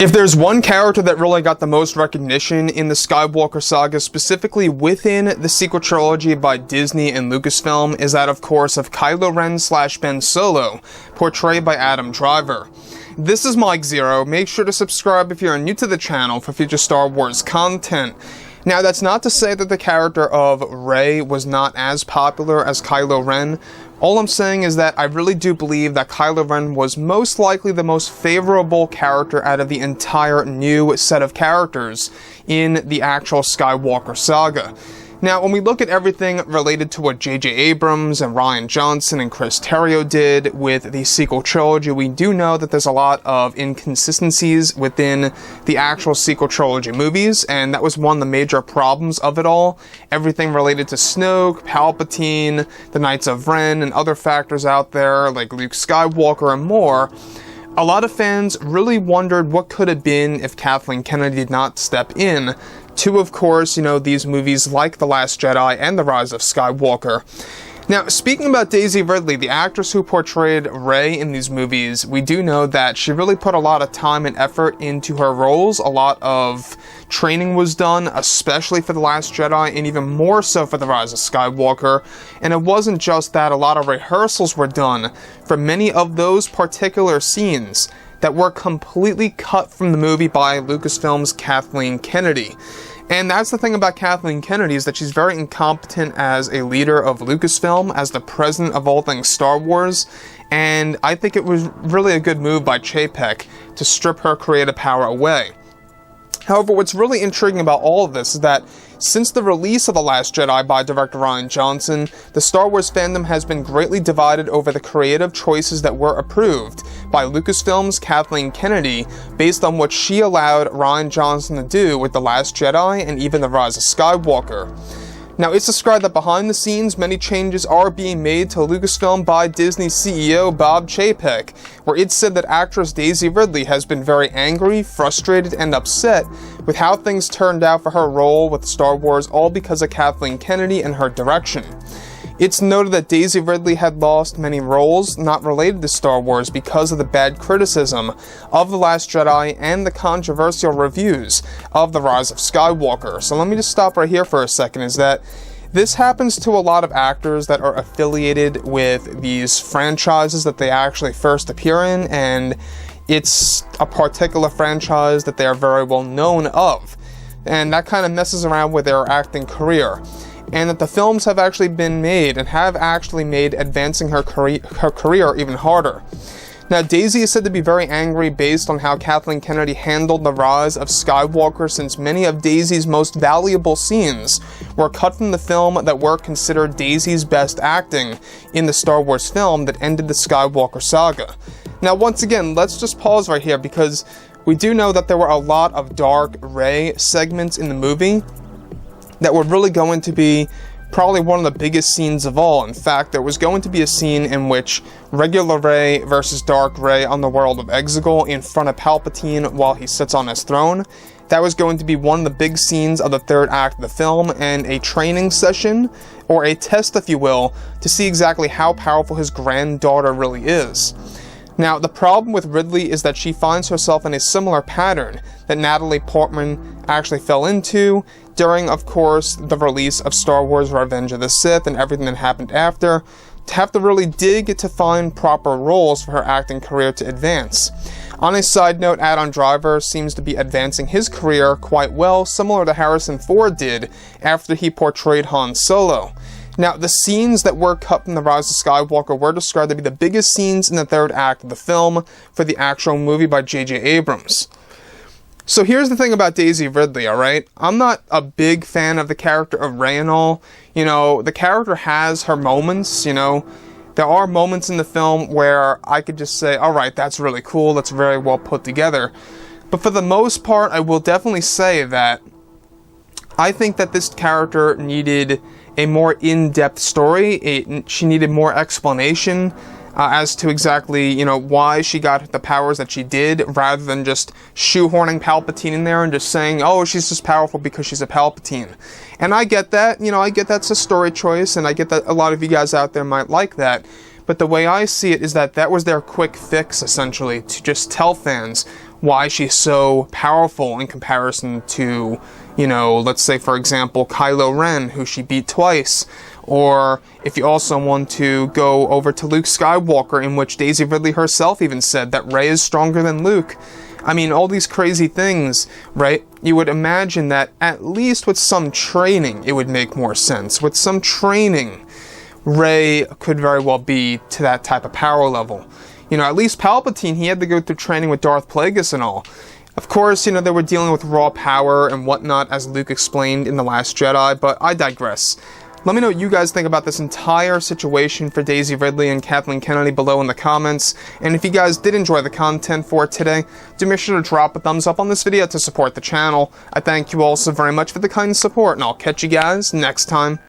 If there's one character that really got the most recognition in the Skywalker saga, specifically within the sequel trilogy by Disney and Lucasfilm, is that of course of Kylo Ren / Ben Solo, portrayed by Adam Driver. This is Mike Zero. Make sure to subscribe if you're new to the channel for future Star Wars content. Now, that's not to say that the character of Rey was not as popular as Kylo Ren. All I'm saying is that I really do believe that Kylo Ren was most likely the most favorable character out of the entire new set of characters in the actual Skywalker saga. Now, when we look at everything related to what J.J. Abrams and Rian Johnson and Chris Terrio did with the sequel trilogy, we do know that there's a lot of inconsistencies within the actual sequel trilogy movies, and that was one of the major problems of it all. Everything related to Snoke, Palpatine, the Knights of Ren, and other factors out there like Luke Skywalker and more. A lot of fans really wondered what could have been if Kathleen Kennedy did not step in to, of course, these movies like The Last Jedi and The Rise of Skywalker. Now, speaking about Daisy Ridley, the actress who portrayed Rey in these movies, we do know that she really put a lot of time and effort into her roles. A lot of training was done, especially for The Last Jedi, and even more so for The Rise of Skywalker. And it wasn't just that, a lot of rehearsals were done for many of those particular scenes that were completely cut from the movie by Lucasfilm's Kathleen Kennedy. And that's the thing about Kathleen Kennedy, is that she's very incompetent as a leader of Lucasfilm, as the president of all things Star Wars, and I think it was really a good move by Chapek to strip her creative power away. However, what's really intriguing about all of this is that since the release of The Last Jedi by director Rian Johnson, the Star Wars fandom has been greatly divided over the creative choices that were approved by Lucasfilm's Kathleen Kennedy based on what she allowed Rian Johnson to do with The Last Jedi and even The Rise of Skywalker. Now, it's described that behind the scenes, many changes are being made to Lucasfilm by Disney CEO Bob Chapek, where it's said that actress Daisy Ridley has been very angry, frustrated, and upset with how things turned out for her role with Star Wars, all because of Kathleen Kennedy and her direction. It's noted that Daisy Ridley had lost many roles not related to Star Wars because of the bad criticism of The Last Jedi and the controversial reviews of The Rise of Skywalker. So let me just stop right here for a second, is that this happens to a lot of actors that are affiliated with these franchises that they actually first appear in, and it's a particular franchise that they are very well known of. And that kind of messes around with their acting career. And that the films have actually been made and have actually made advancing her career even harder. Now, Daisy is said to be very angry based on how Kathleen Kennedy handled The Rise of Skywalker, since many of Daisy's most valuable scenes were cut from the film that were considered Daisy's best acting in the Star Wars film that ended the Skywalker saga. Now, once again, let's just pause right here, because we do know that there were a lot of dark Rey segments in the movie that were really going to be probably one of the biggest scenes of all. In fact, there was going to be a scene in which regular Rey versus Dark Rey on the world of Exegol in front of Palpatine while he sits on his throne. That was going to be one of the big scenes of the third act of the film, and a training session, or a test if you will, to see exactly how powerful his granddaughter really is. Now, the problem with Ridley is that she finds herself in a similar pattern that Natalie Portman actually fell into during, of course, the release of Star Wars Revenge of the Sith and everything that happened after, to have to really dig to find proper roles for her acting career to advance. On a side note, Adam Driver seems to be advancing his career quite well, similar to Harrison Ford did after he portrayed Han Solo. Now, the scenes that were cut from The Rise of Skywalker were described to be the biggest scenes in the third act of the film for the actual movie by J.J. Abrams. So here's the thing about Daisy Ridley, alright? I'm not a big fan of the character of Rey and all. The character has her moments, There are moments in the film where I could just say, alright, that's really cool, that's very well put together. But for the most part, I will definitely say that I think that this character needed a more in-depth story. She needed more explanation as to exactly, why she got the powers that she did, rather than just shoehorning Palpatine in there and just saying, oh, she's just powerful because she's a Palpatine. And I get that, I get that's a story choice, and I get that a lot of you guys out there might like that. But the way I see it is that that was their quick fix, essentially, to just tell fans why she's so powerful in comparison to, you know, let's say for example, Kylo Ren, who she beat twice. Or if you also want to go over to Luke Skywalker, in which Daisy Ridley herself even said that Rey is stronger than Luke. I mean, all these crazy things, right? You would imagine that at least with some training, it would make more sense. With some training, Rey could very well be to that type of power level. You know, at least Palpatine, he had to go through training with Darth Plagueis and all. Of course, you know, they were dealing with raw power and whatnot, as Luke explained in The Last Jedi, but I digress. Let me know what you guys think about this entire situation for Daisy Ridley and Kathleen Kennedy below in the comments. And if you guys did enjoy the content for today, do make sure to drop a thumbs up on this video to support the channel. I thank you all so very much for the kind support, and I'll catch you guys next time.